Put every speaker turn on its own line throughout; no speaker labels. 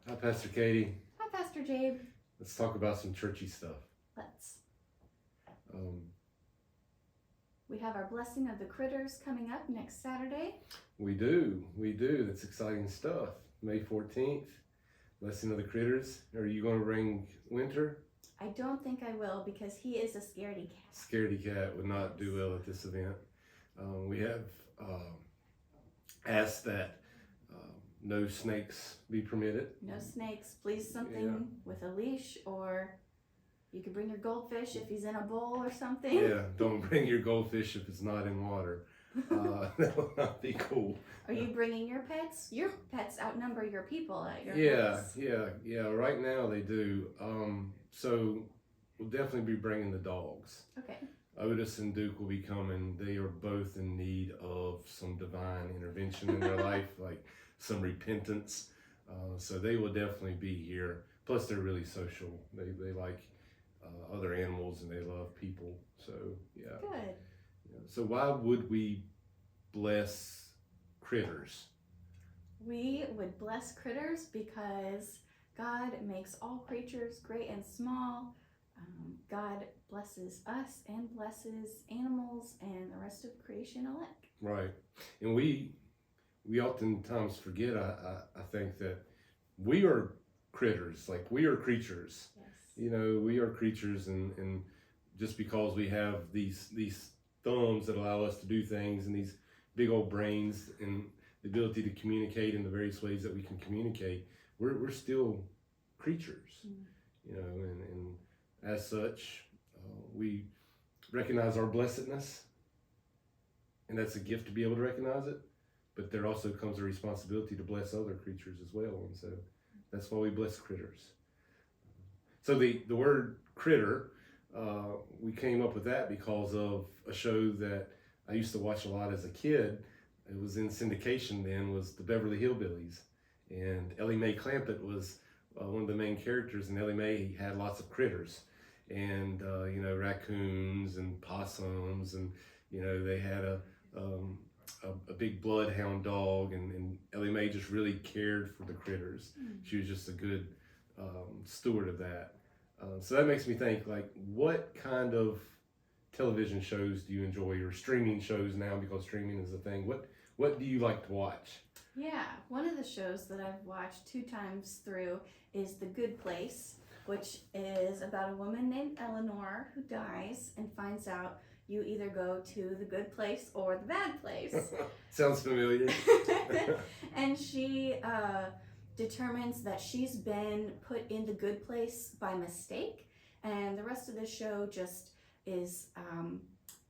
Hi, Pastor Katie.
Hi, Pastor Jabe.
Let's talk about some churchy stuff.
Let's.
Um,
We have our blessing of the critters coming up next Saturday.
we do. That's exciting stuff. May 14th, blessing of the critters. Are you going to bring Winter?
I don't think I will because he is a scaredy cat.
Scaredy cat would not do well at this event. We have asked that no snakes be permitted.
No snakes. Please something with a leash, or you could bring your goldfish if he's in a bowl or something.
Yeah, don't bring your goldfish if it's not in water. That would not be cool.
Are you bringing your pets? Your pets outnumber your people at your place.
Yeah. Right now they do. So we'll definitely be bringing the dogs.
Okay.
Otis and Duke will be coming. They are both in need of some divine intervention in their life, like some repentance. So they will definitely be here. Plus, they're really social. They like other animals and they love people. So yeah.
Good.
Yeah. So why would we bless critters?
We would bless critters because God makes all creatures great and small. God blesses us and blesses animals and the rest of creation alike.
Right. And we oftentimes forget, I think, that we are critters, like we are creatures.
Yes.
You know, we are creatures, and just because we have these thumbs that allow us to do things and these big old brains and the ability to communicate in the various ways that we can communicate, we're still creatures. You know, and as such, we recognize our blessedness, and that's a gift to be able to recognize it. But there also comes a responsibility to bless other creatures as well, and so that's why we bless critters. So the word critter, we came up with that because of a show that I used to watch a lot as a kid. It was in syndication then, was the Beverly Hillbillies, and Ellie Mae Clampett was one of the main characters, and Ellie Mae had lots of critters, and you know, raccoons and possums, and you know, they had a big bloodhound dog, and Ellie Mae just really cared for the critters. She was just a good steward of that. So that makes me think, like, what kind of television shows do you enjoy, or streaming shows now, because streaming is a thing? What do you like to watch?
Yeah, one of the shows that I've watched 2 times through is The Good Place, which is about a woman named Eleanor who dies and finds out you either go to the good place or the bad place.
Sounds familiar.
And she determines that she's been put in the good place by mistake, and the rest of the show just is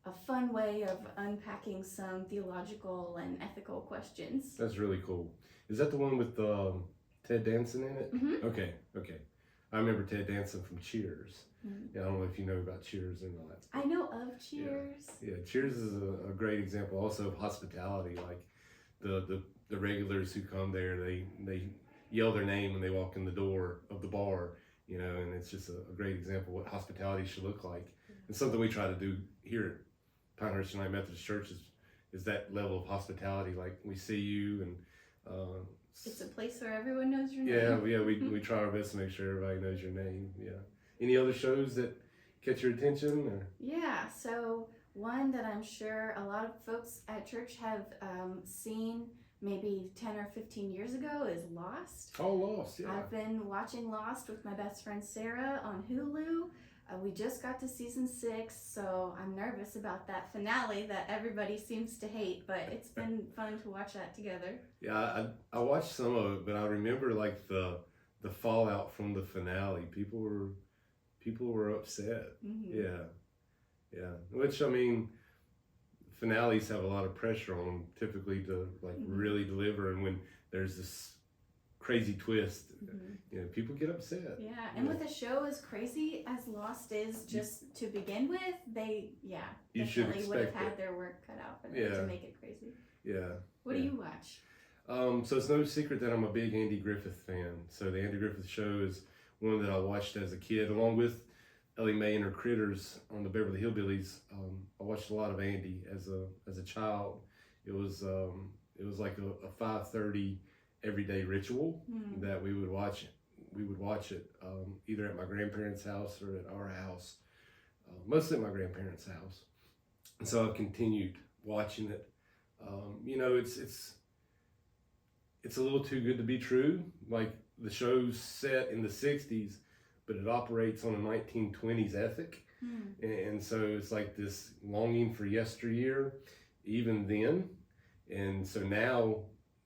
a fun way of unpacking some theological and ethical questions.
That's really cool. Is that the one with Ted Danson in it?
Mm-hmm.
Okay. I remember Ted Danson from Cheers.
Mm-hmm.
Yeah, I don't know if you know about Cheers or not.
I know of Cheers.
Yeah, Cheers is a great example also of hospitality. Like the regulars who come there, they yell their name when they walk in the door of the bar, you know, and it's just a great example of what hospitality should look like. And something we try to do here at Pinehurst United Methodist Church is that level of hospitality. Like, we see you, and
it's a place where everyone knows your name.
Yeah, we try our best to make sure everybody knows your name. Yeah. Any other shows that catch your attention? Or?
Yeah, so one that I'm sure a lot of folks at church have seen maybe 10 or 15 years ago is Lost.
Oh, Lost, yeah.
I've been watching Lost with my best friend Sarah on Hulu. We just got to season 6, so I'm nervous about that finale that everybody seems to hate, but it's been fun to watch that together.
Yeah, I watched some of it, but I remember like the fallout from the finale. People were upset.
Mm-hmm.
Yeah. Which, I mean, finales have a lot of pressure on them typically to like really deliver, and when there's this crazy twist, you know, people get upset.
Yeah, and with a show as crazy as Lost is, just to begin with, they
you
definitely would have had
it.
their work cut out for them to make it crazy.
Yeah.
What do you watch?
So it's no secret that I'm a big Andy Griffith fan. So the Andy Griffith Show is one that I watched as a kid, along with Ellie Mae and her critters on the Beverly Hillbillies. I watched a lot of Andy as a child. It was like a 5:30 everyday ritual
Mm.
that we would watch. We would watch it either at my grandparents' house or at our house, mostly at my grandparents' house. And so I've continued watching it. You know, it's a little too good to be true. Like the show's set in the '60s, but it operates on a 1920s ethic, and so it's like this longing for yesteryear, even then. And so now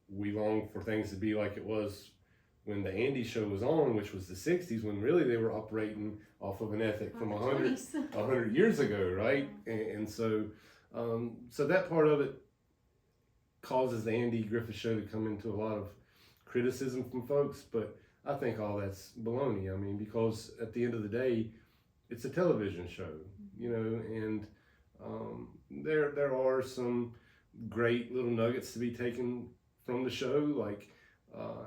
we long for things to be like it was when the Andy show was on, which was the '60s, when really they were operating off of an ethic from 100 years ago, right? And so, so that part of it causes the Andy Griffith show to come into a lot of criticism from folks, but I think all that's baloney. I mean, because at the end of the day, it's a television show, you know, and there are some great little nuggets to be taken from the show, like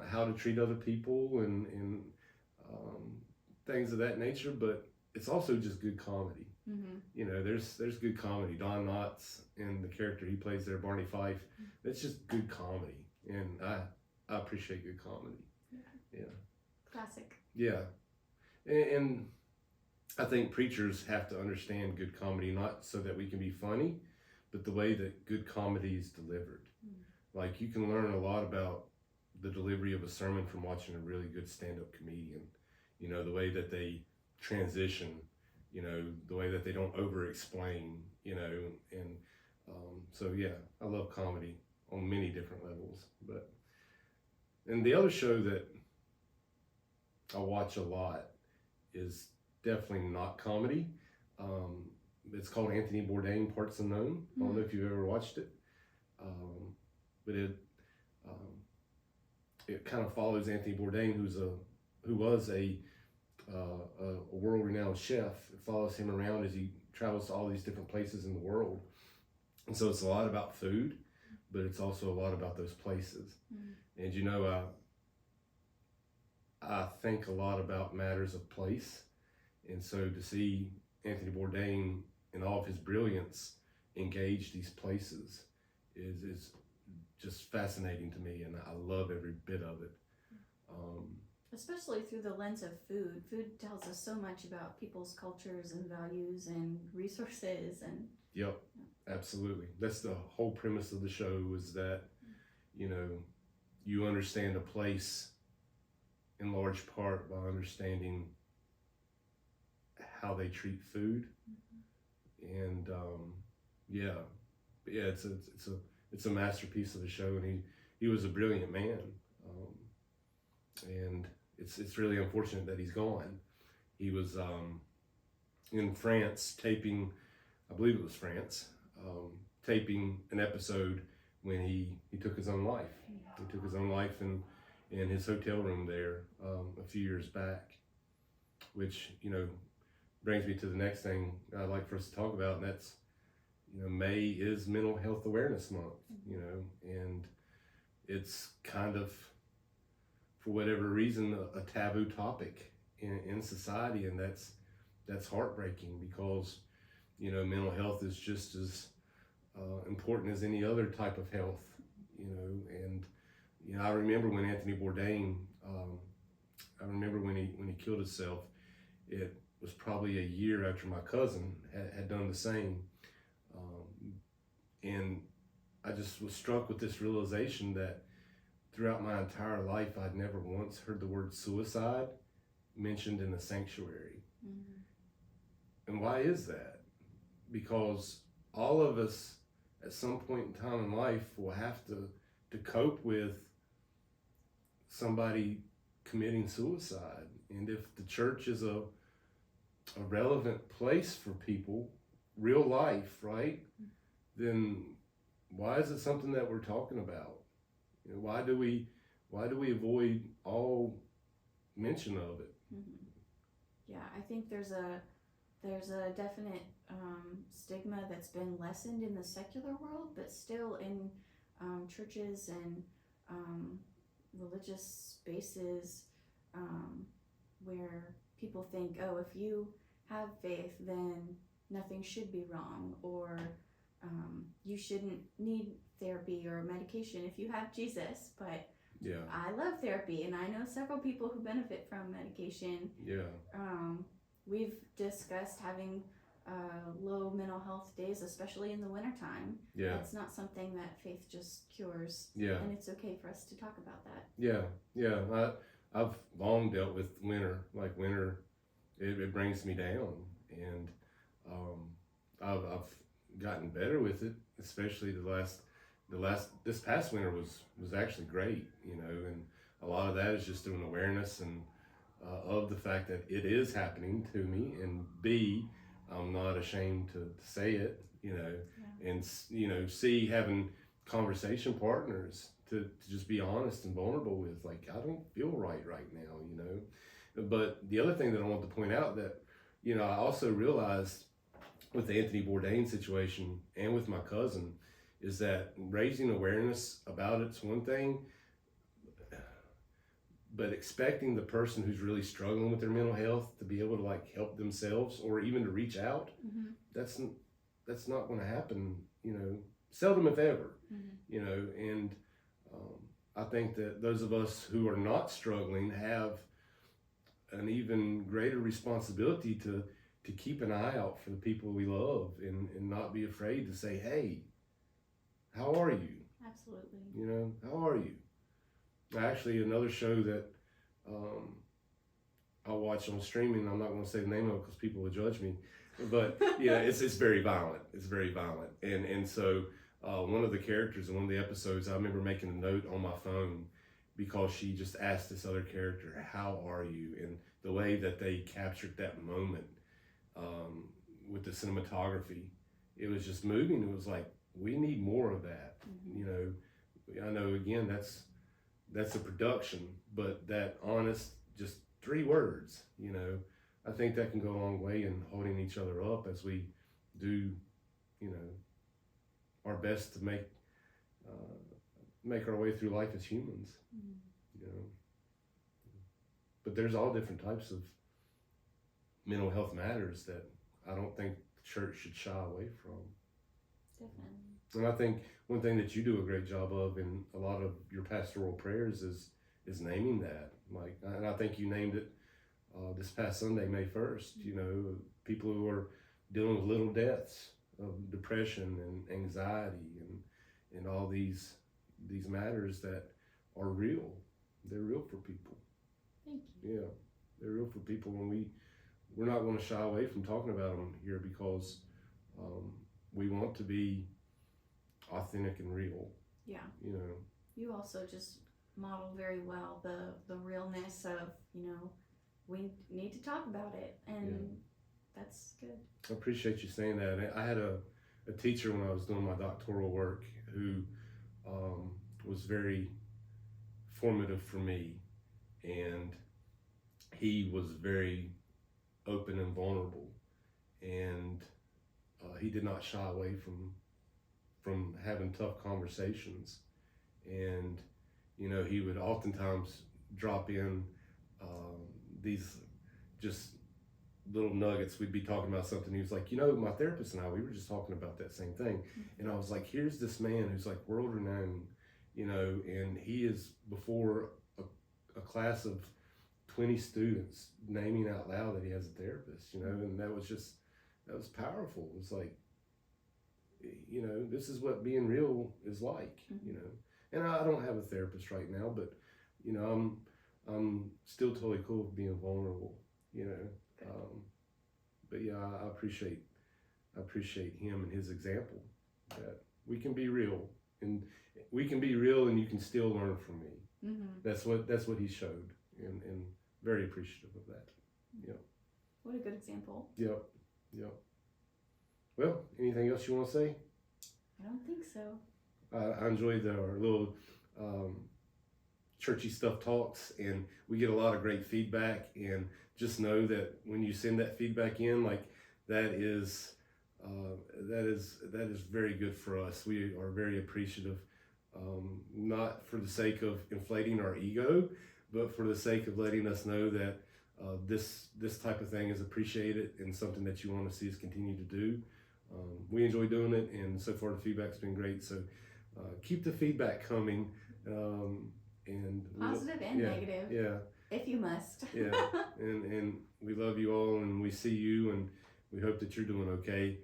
how to treat other people and things of that nature. But it's also just good comedy. You know, there's good comedy. Don Knotts and the character he plays there, Barney Fife. It's just good comedy, and I appreciate good comedy. Yeah.
Classic.
Yeah, and I think preachers have to understand good comedy, not so that we can be funny, but the way that good comedy is delivered. Like you can learn a lot about the delivery of a sermon from watching a really good stand-up comedian. You know, the way that they transition, you know, the way that they don't over-explain, you know, and so yeah, I love comedy on many different levels. But and the other show that I watch a lot is definitely not comedy. It's called Anthony Bourdain, Parts Unknown. I don't know if you've ever watched it, but it kind of follows Anthony Bourdain, who was a world-renowned chef. It follows him around as he travels to all these different places in the world, and so it's a lot about food, but it's also a lot about those places. And you know, I think a lot about matters of place, and so to see Anthony Bourdain in all of his brilliance engage these places is just fascinating to me, and I love every bit of it.
Especially through the lens of food. Food tells us so much about people's cultures and values and resources and.
Yep, absolutely. That's the whole premise of the show, is that, you know, you understand a place in large part by understanding how they treat food. And it's a masterpiece of the show, and he was a brilliant man. And it's really unfortunate that he's gone. He was in France taping, I believe it was France, taping an episode when he took his own life. He took his own life in his hotel room there a few years back, which, you know, brings me to the next thing I'd like for us to talk about, and that's, you know, May is Mental Health Awareness Month, you know, and it's kind of, for whatever reason, a taboo topic in society, and that's heartbreaking, because, you know, mental health is just as important as any other type of health, you know. And you know, I remember when Anthony Bourdain, I remember when he killed himself. It was probably a year after my cousin had done the same, and I just was struck with this realization that throughout my entire life, I'd never once heard the word suicide mentioned in the sanctuary. And why is that? Because all of us at some point in time in life will have to cope with somebody committing suicide. And if the church is a relevant place for people, real life, right? Then why is it something that we're talking about? You know, why do we avoid all mention of it?
Yeah, I think there's a definite stigma that's been lessened in the secular world, but still in churches and religious spaces where people think, oh, if you have faith, then nothing should be wrong, or you shouldn't need therapy or medication if you have Jesus. But
Yeah.
I love therapy, and I know several people who benefit from medication.
Yeah.
We've discussed having low mental health days, especially in the wintertime.
Yeah.
It's not something that faith just cures.
Yeah.
And it's okay for us to talk about that.
Yeah. Yeah. I've long dealt with winter. Like winter, it brings me down, and I've gotten better with it, especially this past winter was actually great, and a lot of that is just an awareness and of the fact that it is happening to me, and B, I'm not ashamed to say it, and C, having conversation partners to just be honest and vulnerable with, like, I don't feel right now. But the other thing that I want to point out that, I also realized with the Anthony Bourdain situation and with my cousin is that raising awareness about it's one thing, but expecting the person who's really struggling with their mental health to be able to like help themselves or even to reach out, that's not going to happen, seldom if ever, and I think that those of us who are not struggling have an even greater responsibility to keep an eye out for the people we love and not be afraid to say, hey, how are you?
Absolutely.
How are you? Actually, another show that I watch on streaming, I'm not going to say the name of it because people will judge me, but yeah, it's very violent. It's very violent. And so one of the characters in one of the episodes, I remember making a note on my phone because she just asked this other character, how are you? And the way that they captured that moment with the cinematography, it was just moving. It was like, we need more of that. I know, again, that's a production, but that honest, just 3 words, I think that can go a long way in holding each other up as we do, our best to make our way through life as humans, But there's all different types of mental health matters that I don't think the church should shy away from.
Definitely.
And I think one thing that you do a great job of in a lot of your pastoral prayers is naming that. Like, and I think you named it this past Sunday, May 1st. People who are dealing with little deaths of depression and anxiety and all these matters that are real. They're real for people.
Thank you.
Yeah, they're real for people, and we're not going to shy away from talking about them here because we want to be authentic and real.
Yeah. You also just model very well the realness of, we need to talk about it, and that's good.
I appreciate you saying that. I had a teacher when I was doing my doctoral work who was very formative for me, and he was very open and vulnerable, and he did not shy away from having tough conversations, and he would oftentimes drop in these just little nuggets. We'd be talking about something, he was like, my therapist and I, we were just talking about that same thing, and I was like, here's this man who's like world renowned, and he is before a class of 20 students naming out loud that he has a therapist, and that was powerful. It was like, this is what being real is like, and I don't have a therapist right now, but I'm still totally cool with being vulnerable, but yeah, I appreciate him and his example that we can be real, and you can still learn from me. That's what he showed, and very appreciative of that. Yeah.
What a good example.
Yep. Well, anything else you want to say?
I don't think so.
I enjoyed our little churchy stuff talks, and we get a lot of great feedback, and just know that when you send that feedback in, like, that is very good for us. We are very appreciative, not for the sake of inflating our ego, but for the sake of letting us know that this type of thing is appreciated and something that you want to see us continue to do. We enjoy doing it, and so far the feedback's been great. So keep the feedback coming. and
Positive and negative.
Yeah.
If you must.
Yeah. And we love you all, and we see you, and we hope that you're doing okay.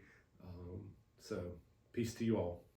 So peace to you all.